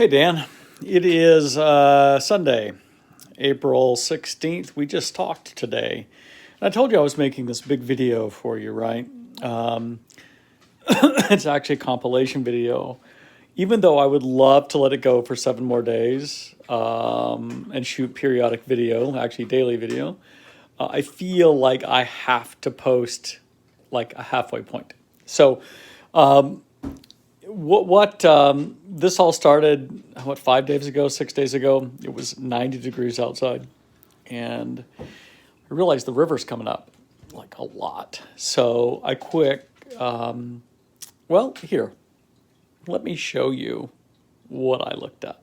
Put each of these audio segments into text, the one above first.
Hey Dan, it is Sunday, April 16th. We just talked today. And I told you I was making this big video for you, right? It's actually a compilation video. Even though I would love to let it go for 7 more days and shoot periodic video, actually daily video, I feel like I have to post like a halfway point. So this all started, 5 days ago, 6 days ago. It was 90 degrees outside, and I realized the river's coming up like a lot. So I here, let me show you what I looked at.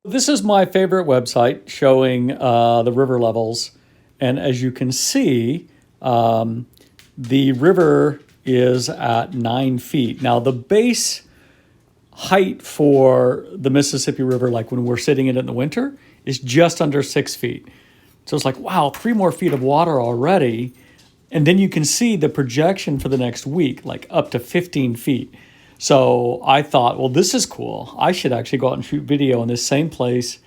This is my favorite website showing the river levels, and as you can see, the river is at 9 feet. Now the base height for the Mississippi River, like when we're sitting in it in the winter, is just under 6 feet. So it's like, wow, 3 more feet of water already. And then you can see the projection for the next week, like up to 15 feet. So I thought, well, this is cool. I should actually go out and shoot video in this same place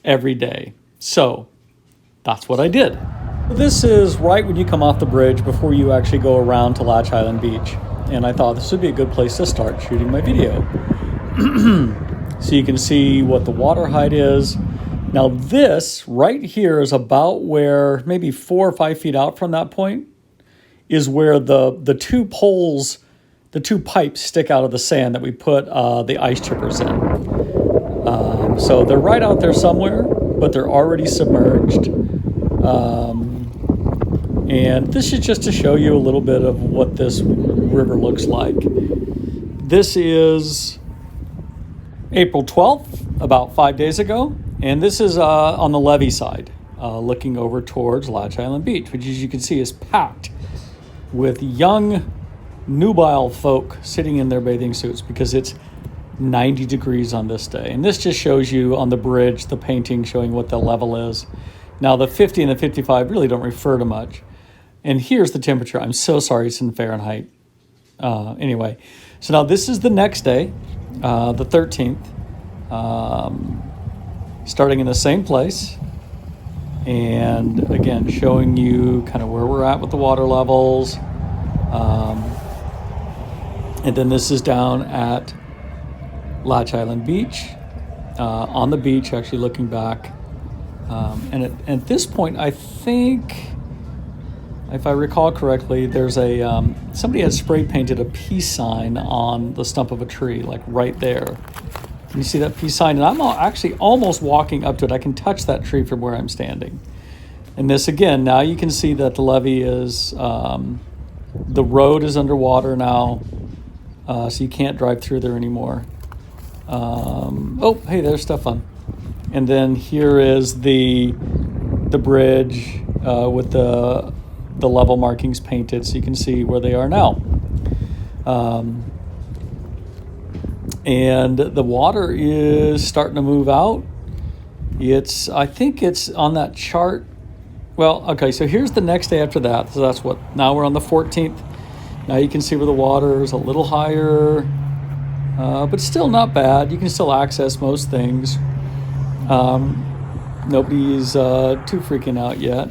every day. So that's what I did. This is right when you come off the bridge before you actually go around to Latch Island Beach. And I thought this would be a good place to start shooting my video. So you can see what the water height is. Now this right here is about where, maybe 4 or 5 feet out from that point, is where the 2 poles, the 2 pipes stick out of the sand that we put the ice chippers in. So they're right out there somewhere, but they're already submerged. And this is just to show you a little bit of what this river looks like. This is April 12th, about 5 days ago. And this is on the levee side, looking over towards Latch Island Beach, which as you can see is packed with young, nubile folk sitting in their bathing suits because it's 90 degrees on this day. And this just shows you on the bridge, the painting showing what the level is. Now the 50 and the 55 really don't refer to much. And here's the temperature. I'm so sorry it's in Fahrenheit. Anyway, so now this is the next day, the 13th, starting in the same place. And again, showing you kind of where we're at with the water levels. And then this is down at Latch Island Beach, on the beach, actually looking back. And at this point, I think, if I recall correctly, there's somebody had spray painted a peace sign on the stump of a tree, like right there. Can you see that peace sign? And I'm actually almost walking up to it. I can touch that tree from where I'm standing. And this again, now you can see that the levee is, the road is underwater now, so you can't drive through there anymore. Oh, hey, there's Stefan. And then here is the bridge with the level markings painted, so you can see where they are now. And the water is starting to move out. I think it's on that chart. Well, okay, so here's the next day after that. So that's now we're on the 14th. Now you can see where the water is a little higher, but still not bad. You can still access most things. Nobody's too freaking out yet.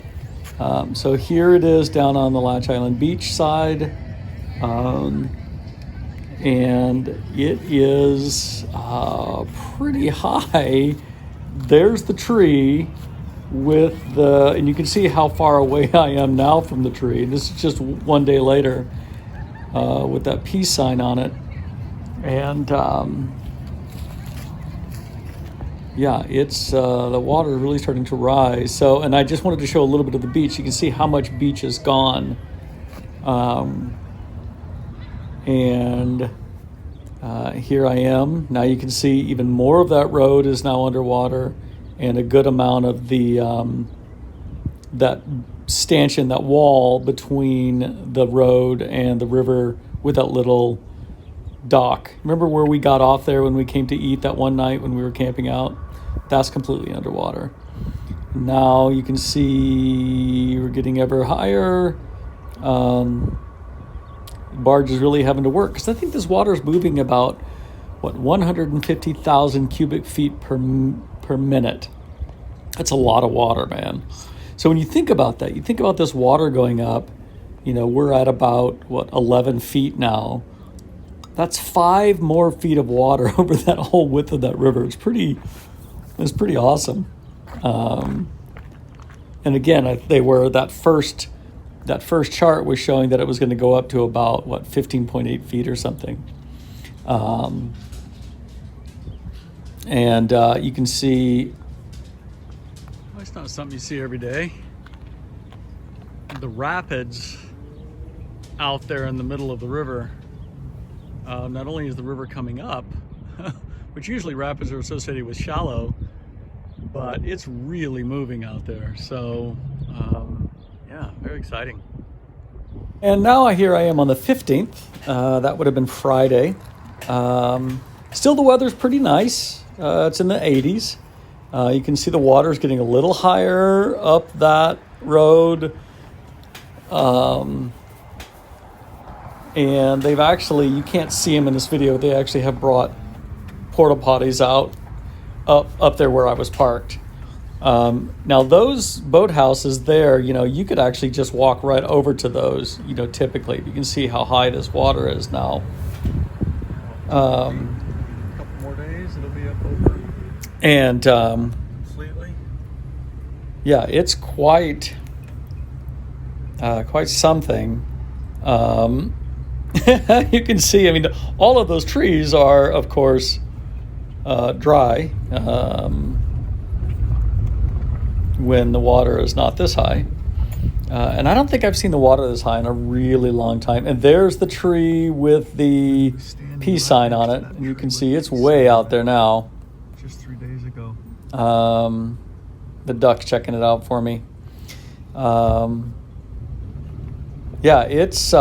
So here it is down on the Latch Island Beach side. And it is pretty high. There's the tree and you can see how far away I am now from the tree. This is just one day later with that peace sign on it. And yeah, it's the water is really starting to rise. So, and I just wanted to show a little bit of the beach. You can see how much beach is gone. And here I am. Now you can see even more of that road is now underwater, and a good amount of the that stanchion, that wall between the road and the river with that little dock. Remember where we got off there when we came to eat that one night when we were camping out? That's completely underwater. Now you can see we're getting ever higher. Barge is really having to work because I think this water is moving about 150,000 cubic feet per minute. That's a lot of water, man. So when you think about that, you think about this water going up, we're at about, 11 feet now. That's 5 more feet of water over that whole width of that river. It's pretty awesome. And again, that first chart was showing that it was going to go up to about 15.8 feet or something. And you can see, it's not something you see every day. The rapids out there in the middle of the river. Not only is the river coming up, which usually rapids are associated with shallow, but it's really moving out there. So, yeah, very exciting. And now here I am on the 15th. That would have been Friday. Still, the weather's pretty nice. It's in the 80s. You can see the water's getting a little higher up that road. And they've actually, you can't see them in this video, they actually have brought porta potties out up there where I was parked. Now those boathouses there, you could actually just walk right over to those, typically. You can see how high this water is now. A couple more days, it'll be up over. And completely. Yeah, it's quite something. You can see, all of those trees are, of course, dry when the water is not this high. And I don't think I've seen the water this high in a really long time. And there's the tree with the peace sign on it. And you can see it's way out there now. Just 3 days ago. The duck's checking it out for me. Yeah, it's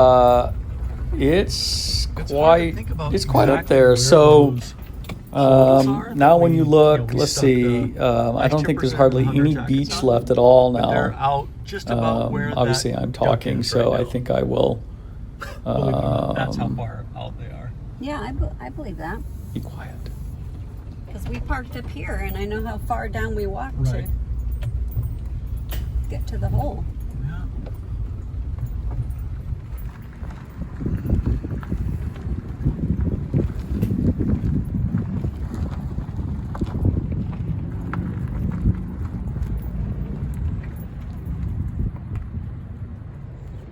quite up there. So now when you look, let's see, I don't think there's hardly any beach left at all now. They're out just about where obviously I'm talking, so I think I will. That's how far out they are. Yeah, I believe that. Be quiet. Because we parked up here, and I know how far down we walked to get to the hole.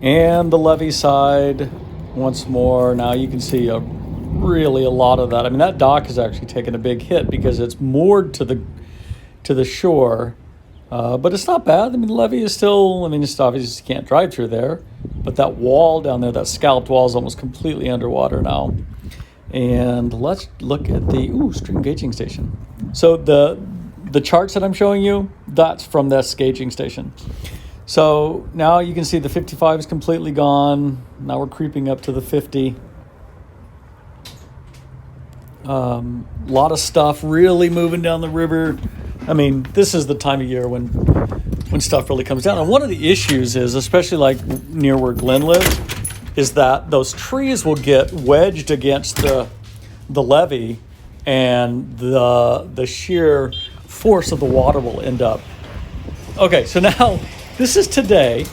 And the levee side once more. Now you can see really a lot of that. That dock is actually taking a big hit because it's moored to the shore, but it's not bad. The levee is still, it's obviously you can't drive through there, but that wall down there, that scalloped wall, is almost completely underwater now. And let's look at the stream gauging station. So the charts that I'm showing you, that's from this gauging station. So now you can see the 55 is completely gone. Now we're creeping up to the 50. Lot of stuff really moving down the river. This is the time of year when stuff really comes down. And one of the issues is, especially like near where Glenn lives, is that those trees will get wedged against the levee, and the sheer force of the water will end up. Okay, so now this is today.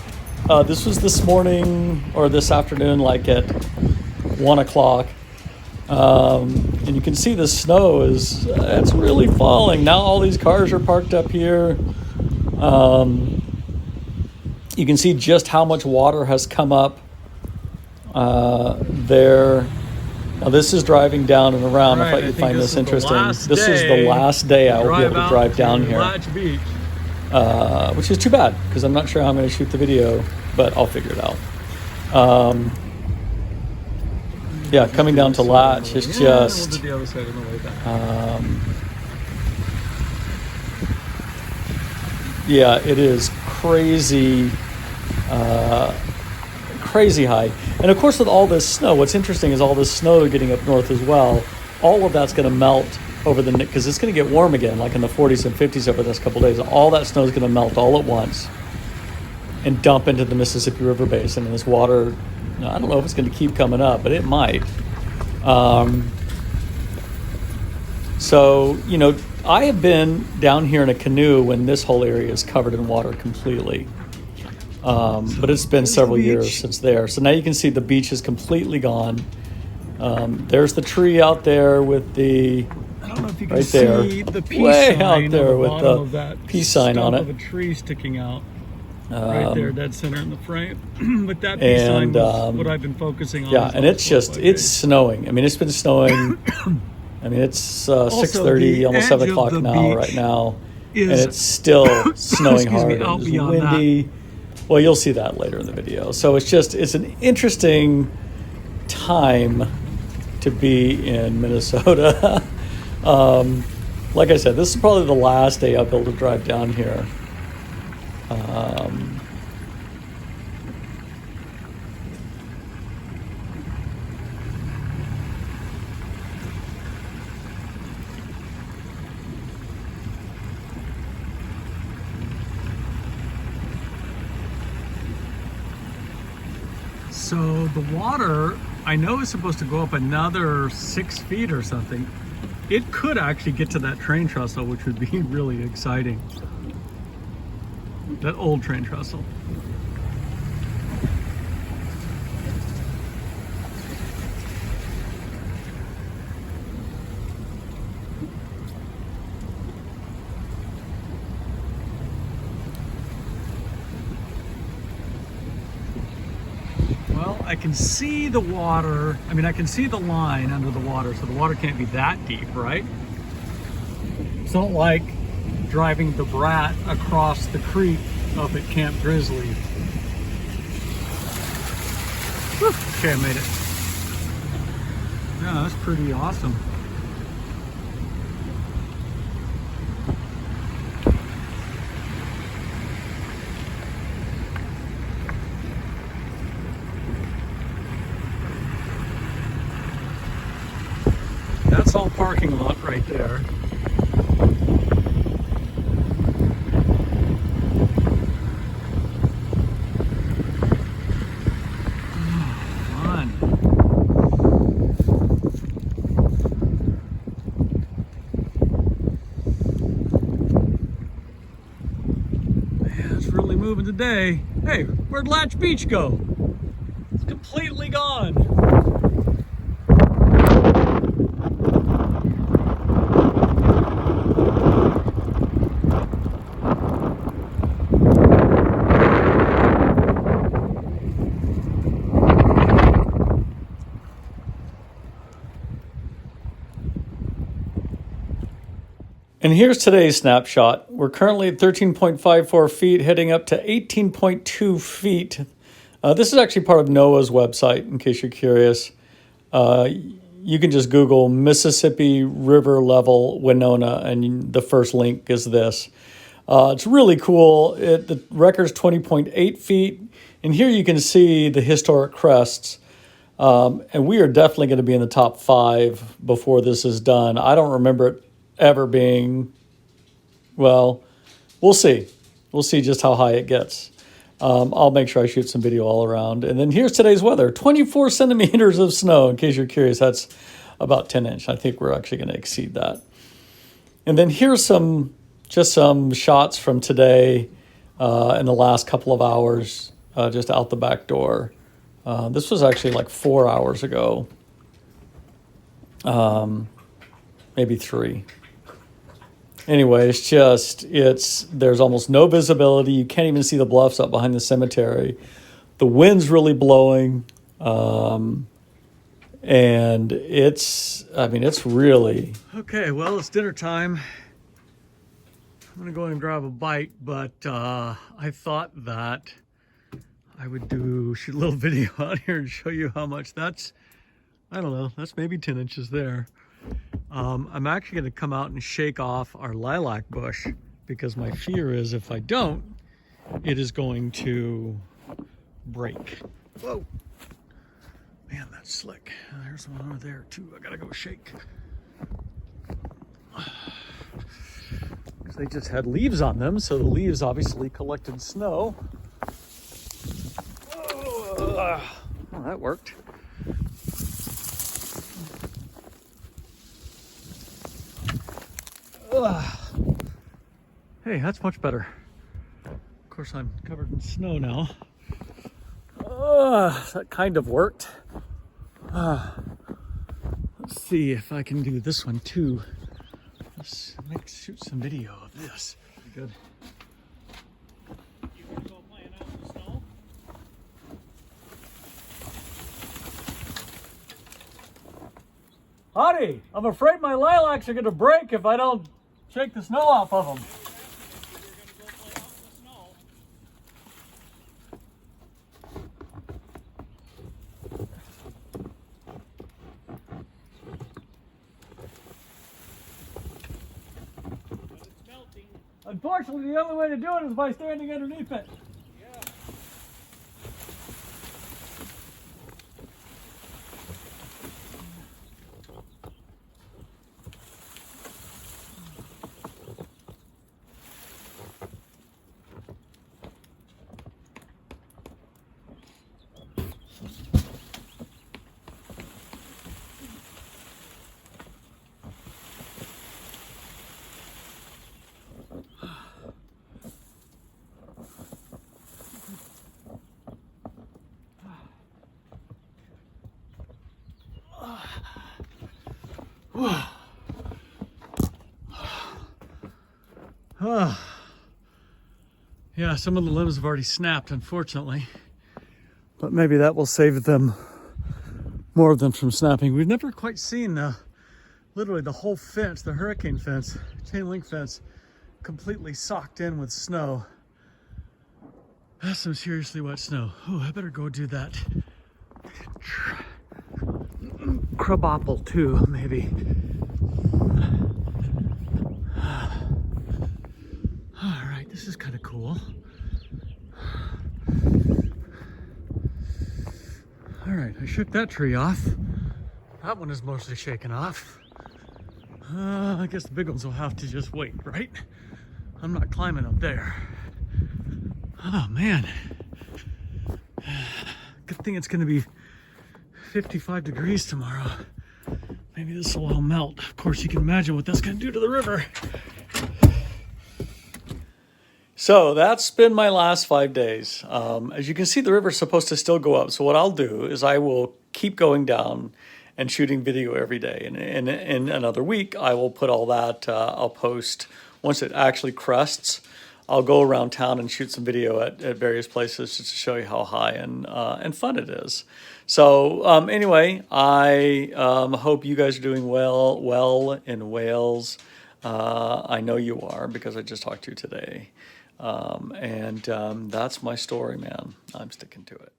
This was this morning or this afternoon, like at 1 o'clock. And you can see the snow it's really falling. Now all these cars are parked up here. You can see just how much water has come up there. Now this is driving down and around. Right, if you find this interesting. This is the last day I will be able to drive down here. Latch Beach. Which is too bad because I'm not sure how I'm going to shoot the video, but I'll figure it out. Yeah, coming down to Latch is just. We'll do the other side on the way back. Yeah, it is crazy, crazy high. And of course, with all this snow, what's interesting is all this snow getting up north as well. All of that's going to melt over the, because it's going to get warm again, like in the 40s and 50s over the next couple of days. All that snow is going to melt all at once and dump into the Mississippi River Basin. And this water, I don't know if it's going to keep coming up, but it might. So, you know, I have been down here in a canoe when this whole area is covered in water completely. But it's been several years since there. So now you can see the beach is completely gone. There's the tree out there with the, I don't know if you can right there, see the peace way sign out there on the with bottom the of that peace sign on stump it. of a tree sticking out. Right there, dead center in the frame. But that peace sign And was what I've been focusing on. yeah, these and last it's 4 or just 5 it's days. snowing. I mean, it's been snowing. I mean, it's 6:30, the almost edge 7 of o'clock the now, beach right now, and is- it's still snowing excuse me, hard. out And it's beyond that. windy. Well, you'll see that later in the video. So it's an interesting time to be in Minnesota. Like I said, this is probably the last day I'll be able to drive down here. So the water, I know, is supposed to go up another 6 feet or something. It could actually get to that train trestle, which would be really exciting. That old train trestle. Well, I can see the water. I mean, I can see the line under the water, so the water can't be that deep, right? It's not like driving the Brat across the creek up at Camp Grizzly. Whew. Okay, I made it. Yeah, that's pretty awesome. That's all parking lot right there. Fun. Man, it's really moving today. Hey, where'd Latch Beach go? It's completely gone. And here's today's snapshot. We're currently at 13.54 feet, heading up to 18.2 feet. This is actually part of NOAA's website, in case you're curious. You can just Google Mississippi River level Winona, and the first link is this. It's really cool. The record's 20.8 feet, and here you can see the historic crests. And we are definitely going to be in the top 5 before this is done. I don't remember it ever being, well, we'll see. We'll see just how high it gets. I'll make sure I shoot some video all around. And then here's today's weather. 24 centimeters of snow. In case you're curious, that's about 10 inch. I think we're actually going to exceed that. And then here's some shots from today in the last couple of hours, just out the back door. This was actually like 4 hours ago. Maybe 3. Anyway, there's almost no visibility. You can't even see the bluffs up behind the cemetery. The wind's really blowing. And it's really... Okay, well, it's dinner time. I'm gonna go in and grab a bite, but I thought that I would shoot a little video out here and show you how much that's, I don't know, that's maybe 10 inches there. I'm actually going to come out and shake off our lilac bush, because my fear is if I don't, it is going to break. Whoa. Man, that's slick. There's one over there too. I gotta go shake. They just had leaves on them, so the leaves obviously collected snow. Oh, well, that worked. Hey, that's much better. Of course, I'm covered in snow now. That kind of worked. Let's see if I can do this one too. Let's shoot some video of this. Good. You gonna go playing out in the snow? Howdy! I'm afraid my lilacs are gonna break if I don't shake the snow off of them. Unfortunately, the only way to do it is by standing underneath it. Yeah. Yeah, some of the limbs have already snapped, unfortunately. But maybe that will save them, more of them from snapping. We've never quite seen literally the whole fence, the hurricane fence, chain link fence, completely socked in with snow. That's some seriously wet snow. Oh, I better go do that. Crabapple too, maybe. All right, this is kind of cool. All right, I shook that tree off. That one is mostly shaken off. I guess the big ones will have to just wait, right? I'm not climbing up there. Oh man. Good thing it's gonna be 55 degrees tomorrow. Maybe this will all melt. Of course, you can imagine what that's gonna do to the river. So that's been my last 5 days. As you can see, the river's supposed to still go up. So what I'll do is I will keep going down and shooting video every day. And in another week, I will put all that, I'll post, once it actually crests, I'll go around town and shoot some video at various places just to show you how high and fun it is. So anyway, I hope you guys are doing well in Wales. I know you are because I just talked to you today. That's my story, man. I'm sticking to it.